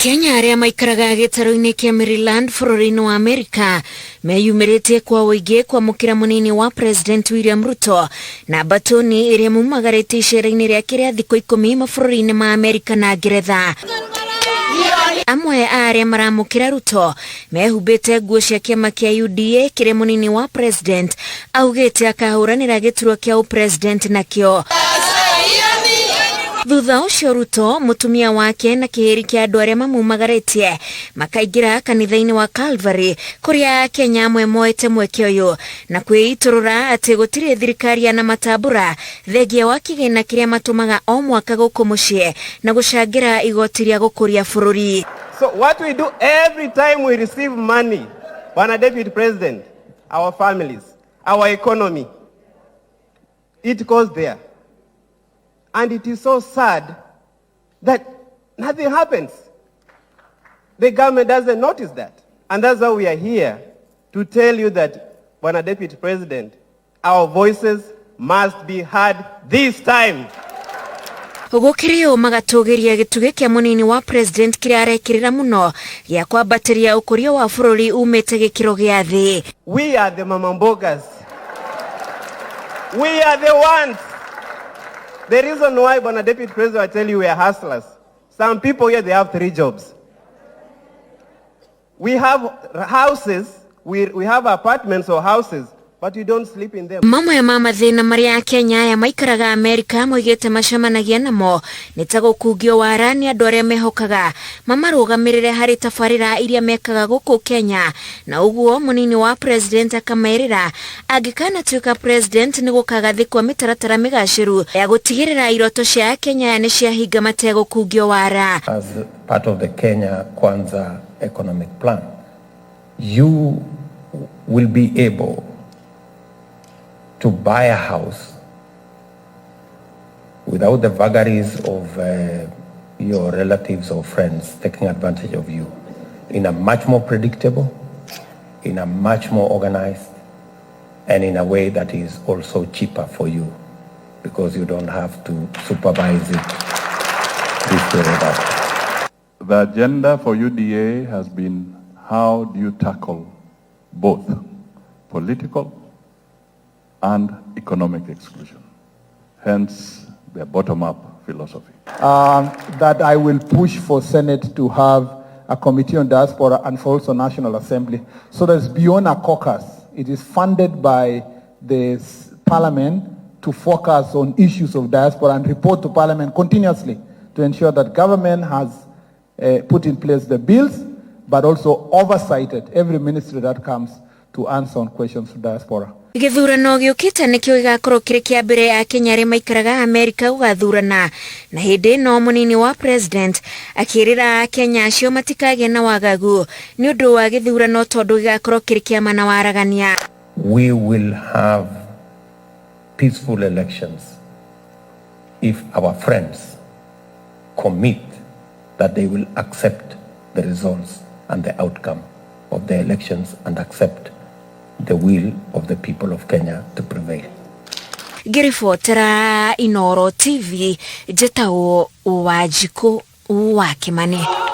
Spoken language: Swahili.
Akenya arĩa maikaraga gĩtarũ-inĩ kĩa Maryland bũrũri-inĩ wa Amerika meyumĩrĩtie kwa ūingī kwamūkīra mũnini wa President William Ruto na mbatũni ĩrĩa mumagarĩte icera-inĩ rĩake rĩa thikũ 10 mabũrũri-inĩ ma Amerika na Ngeretha. Amwe arĩa maramũkĩra Ruto mehumbĩte nguo cia kĩama kĩa UDA kĩrĩa mũnini wa President augĩte akahũranĩra gĩturwa kĩa ũpresident nakĩo. Thutha ũcio Ruto, mũtumia wake na kĩhĩri kĩa andũ arĩa mamumagarĩtie makaingĩra kanitha-inĩ wa Calvary kũrĩa Akenya amwe moete mweke ũyũ na kwĩitũrũra atĩ gũtirĩ thirikari ya matambũra thengia wa kĩgĩna kĩrĩa matũmaga o mwaka gũkũ mũciĩ na gũcangĩra igoti rĩa gũkũria bũrũri. So what we do every time we receive money, Bwana Deputy President, our families, our economy, it goes there. And it is so sad that nothing happens. The government doesn't notice that. And that's why we are here to tell you that, Bwana Deputy President, our voices must be heard this time. Gũkĩrĩ magatũgĩria gĩtugĩ kĩa mũnini wa President kĩrĩa arekĩrĩra mũno gĩa kwambatĩria ũkũria wa bũrũri umĩte gĩkĩro gĩa thĩ. We are the mamambogas. We are the ones. The reason why, Bwana Deputy President, I tell you we are hustlers. Some people here, they have 3 jobs. We have houses, we have apartments or houses, but you don't sleep in them. Mamwe ma mathĩna marĩa Akenya aya maikaraga Amerika moigĩte macemanagia namo nĩ ta gũkungio wara nĩ andũ arĩa mehokaga mamarũgamĩrĩre harĩ tabarĩra iria mekaga gũkũ Kenya, na ũguo mũnini wa President akamerĩra angĩkanatuĩka President nĩ gũkagathĩkwo mĩtaratara mĩgacĩru ya gũtigĩrĩra iroto cia Akenya nĩ ciahinga mategũkungio wara. As part of the Kenya Kwanza economic plan, you will be able to buy a house without the vagaries of your relatives or friends taking advantage of you, in a much more predictable, in a much more organized, and in a way that is also cheaper for you, because you don't have to supervise it this way or that. The agenda for UDA has been, how do you tackle both political and economic exclusion, hence the bottom-up philosophy. That I will push for Senate to have a committee on diaspora and for also National Assembly. So that's beyond a caucus. It is funded by the Parliament to focus on issues of diaspora and report to Parliament continuously to ensure that government has put in place the bills, but also oversighted every ministry that comes to answer on questions of diaspora. Gĩthurano gĩũkĩte nĩkĩo gĩgakorwo kĩrĩ kĩa mbere ya Akenya arĩa maikaraga Amerika gũgathurana, na hĩndĩ ĩno mũnini wa President akĩrĩra Akenya acio matikagĩe na wagagu nĩ ũndũ wa gĩthurano tondũ gĩgakorwo kĩrĩ kĩama na waragania. We will have peaceful elections if our friends commit that they will accept the results and the outcome of the elections and accept the will of the people of Kenya to prevail. Ngĩribotera Inooro TV, njĩtagwo Wanjikũ wa Kĩmani.